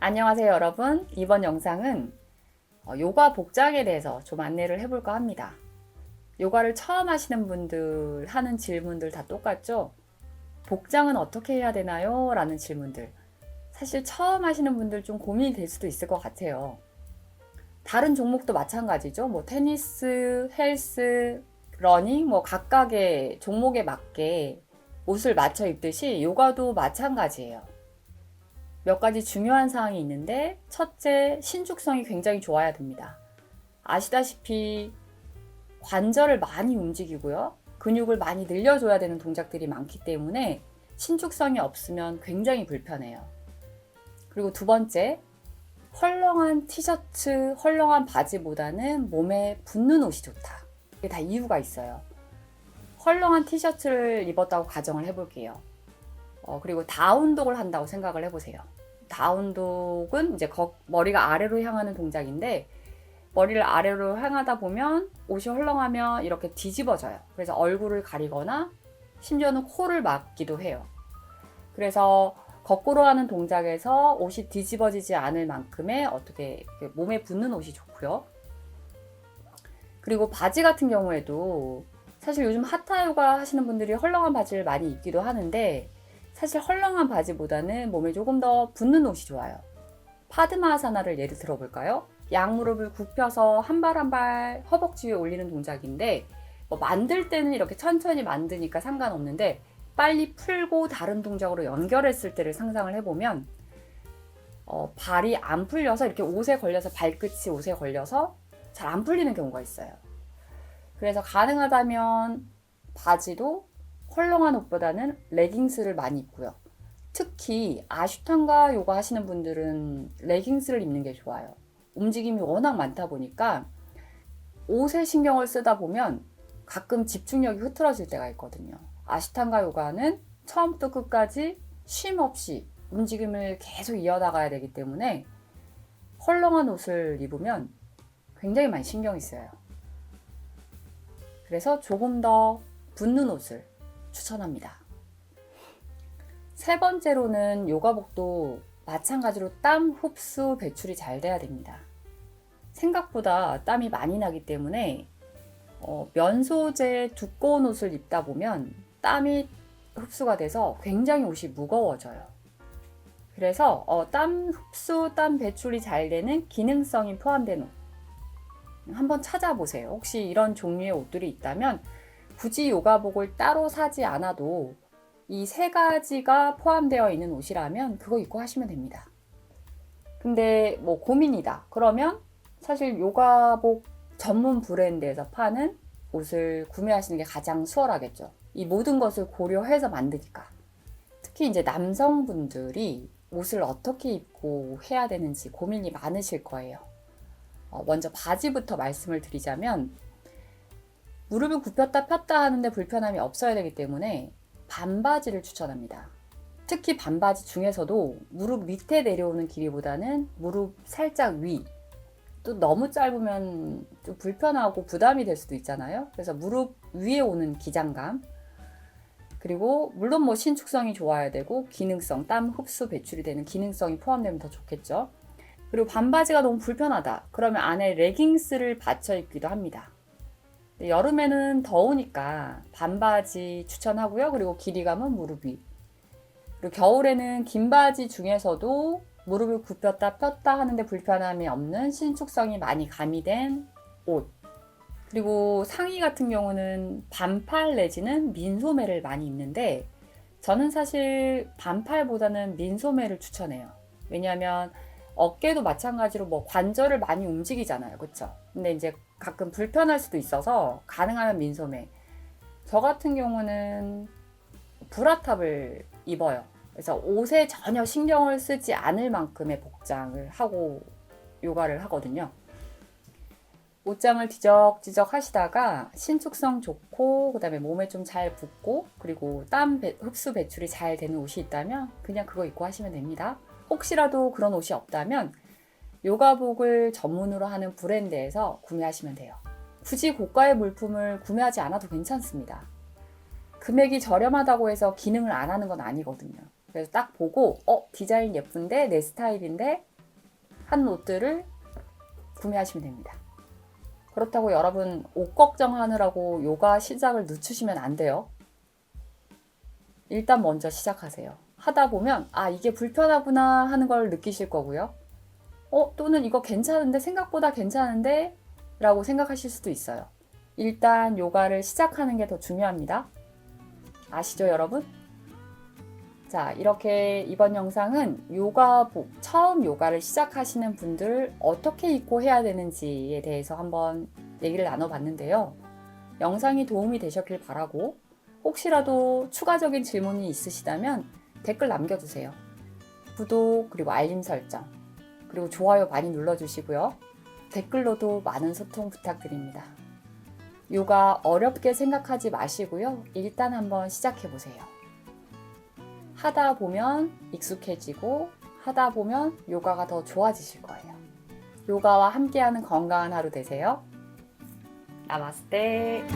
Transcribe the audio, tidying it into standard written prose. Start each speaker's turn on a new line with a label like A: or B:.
A: 안녕하세요 여러분. 이번 영상은 요가 복장에 대해서 좀 안내를 해볼까 합니다. 요가를 처음 하시는 분들 하는 질문들 다 똑같죠? 복장은 어떻게 해야 되나요? 라는 질문들. 사실 처음 하시는 분들 좀 고민이 될 수도 있을 것 같아요. 다른 종목도 마찬가지죠. 뭐 테니스, 헬스, 러닝 뭐 각각의 종목에 맞게 옷을 맞춰 입듯이 요가도 마찬가지예요. 몇 가지 중요한 사항이 있는데, 첫째, 신축성이 굉장히 좋아야 됩니다. 아시다시피 관절을 많이 움직이고요. 근육을 많이 늘려줘야 되는 동작들이 많기 때문에 신축성이 없으면 굉장히 불편해요. 그리고 두 번째, 헐렁한 티셔츠, 헐렁한 바지보다는 몸에 붙는 옷이 좋다. 이게 다 이유가 있어요. 헐렁한 티셔츠를 입었다고 가정을 해볼게요. 그리고 다운독을 한다고 생각을 해보세요. 다운독은 이제 머리가 아래로 향하는 동작인데, 머리를 아래로 향하다 보면 옷이 헐렁하면 이렇게 뒤집어져요. 그래서 얼굴을 가리거나 심지어는 코를 막기도 해요. 그래서 거꾸로 하는 동작에서 옷이 뒤집어지지 않을 만큼의 어떻게 몸에 붙는 옷이 좋고요. 그리고 바지 같은 경우에도 사실 요즘 하타 요가 하시는 분들이 헐렁한 바지를 많이 입기도 하는데, 사실 헐렁한 바지보다는 몸에 조금 더 붙는 옷이 좋아요. 파드마하사나를 예를 들어볼까요? 양무릎을 굽혀서 한 발 한 발 허벅지 위에 올리는 동작인데, 만들 때는 이렇게 천천히 만드니까 상관없는데, 빨리 풀고 다른 동작으로 연결했을 때를 상상을 해보면 발이 안 풀려서 이렇게 옷에 걸려서 발끝이 옷에 걸려서 잘 안 풀리는 경우가 있어요. 그래서 가능하다면 바지도 헐렁한 옷보다는 레깅스를 많이 입고요. 특히 아슈탄가 요가 하시는 분들은 레깅스를 입는 게 좋아요. 움직임이 워낙 많다 보니까 옷에 신경을 쓰다 보면 가끔 집중력이 흐트러질 때가 있거든요. 아슈탄가 요가는 처음부터 끝까지 쉼 없이 움직임을 계속 이어나가야 되기 때문에 헐렁한 옷을 입으면 굉장히 많이 신경이 쓰여요. 그래서 조금 더 붙는 옷을 추천합니다. 세 번째로는 요가복도 마찬가지로 땀 흡수 배출이 잘 돼야 됩니다. 생각보다 땀이 많이 나기 때문에 면 소재 두꺼운 옷을 입다 보면 땀이 흡수가 돼서 굉장히 옷이 무거워져요. 그래서 땀 흡수, 땀 배출이 잘 되는 기능성이 포함된 옷 한번 찾아보세요. 혹시 이런 종류의 옷들이 있다면 굳이 요가복을 따로 사지 않아도 이 세 가지가 포함되어 있는 옷이라면 그거 입고 하시면 됩니다. 근데 뭐 고민이다. 그러면 사실 요가복 전문 브랜드에서 파는 옷을 구매하시는 게 가장 수월하겠죠. 이 모든 것을 고려해서 만드니까. 특히 이제 남성분들이 옷을 어떻게 입고 해야 되는지 고민이 많으실 거예요. 먼저 바지부터 말씀을 드리자면, 무릎을 굽혔다 폈다 하는데 불편함이 없어야 되기 때문에 반바지를 추천합니다. 특히 반바지 중에서도 무릎 밑에 내려오는 길이보다는 무릎 살짝 위, 또 너무 짧으면 좀 불편하고 부담이 될 수도 있잖아요. 그래서 무릎 위에 오는 기장감, 그리고 물론 뭐 신축성이 좋아야 되고 기능성, 땀 흡수 배출이 되는 기능성이 포함되면 더 좋겠죠. 그리고 반바지가 너무 불편하다. 그러면 안에 레깅스를 받쳐 입기도 합니다. 여름에는 더우니까 반바지 추천하고요. 그리고 길이감은 무릎 위. 그리고 겨울에는 긴 바지 중에서도 무릎을 굽혔다 폈다 하는데 불편함이 없는 신축성이 많이 가미된 옷. 그리고 상의 같은 경우는 반팔 내지는 민소매를 많이 입는데, 저는 사실 반팔보다는 민소매를 추천해요. 왜냐하면 어깨도 마찬가지로 뭐 관절을 많이 움직이잖아요. 그쵸? 근데 이제 가끔 불편할 수도 있어서 가능하면 민소매. 저 같은 경우는 브라탑을 입어요. 그래서 옷에 전혀 신경을 쓰지 않을 만큼의 복장을 하고 요가를 하거든요. 옷장을 뒤적뒤적 하시다가 신축성 좋고 그다음에 몸에 좀 잘 붙고 그리고 땀 흡수 배출이 잘 되는 옷이 있다면 그냥 그거 입고 하시면 됩니다. 혹시라도 그런 옷이 없다면 요가복을 전문으로 하는 브랜드에서 구매하시면 돼요. 굳이 고가의 물품을 구매하지 않아도 괜찮습니다. 금액이 저렴하다고 해서 기능을 안 하는 건 아니거든요. 그래서 딱 보고 디자인 예쁜데 내 스타일인데 한 옷들을 구매하시면 됩니다. 그렇다고 여러분 옷 걱정하느라고 요가 시작을 늦추시면 안 돼요. 일단 먼저 시작하세요. 하다 보면 아 이게 불편하구나 하는 걸 느끼실 거고요. 또는 이거 괜찮은데 생각보다 괜찮은데 라고 생각하실 수도 있어요. 일단 요가를 시작하는 게 더 중요합니다. 아시죠 여러분? 자, 이렇게 이번 영상은 요가복, 처음 요가를 시작하시는 분들 어떻게 입고 해야 되는지에 대해서 한번 얘기를 나눠봤는데요. 영상이 도움이 되셨길 바라고 혹시라도 추가적인 질문이 있으시다면 댓글 남겨주세요. 구독 그리고 알림 설정 그리고 좋아요 많이 눌러주시고요. 댓글로도 많은 소통 부탁드립니다. 요가 어렵게 생각하지 마시고요. 일단 한번 시작해보세요. 하다 보면 익숙해지고 하다 보면 요가가 더 좋아지실 거예요. 요가와 함께하는 건강한 하루 되세요. 나마스테.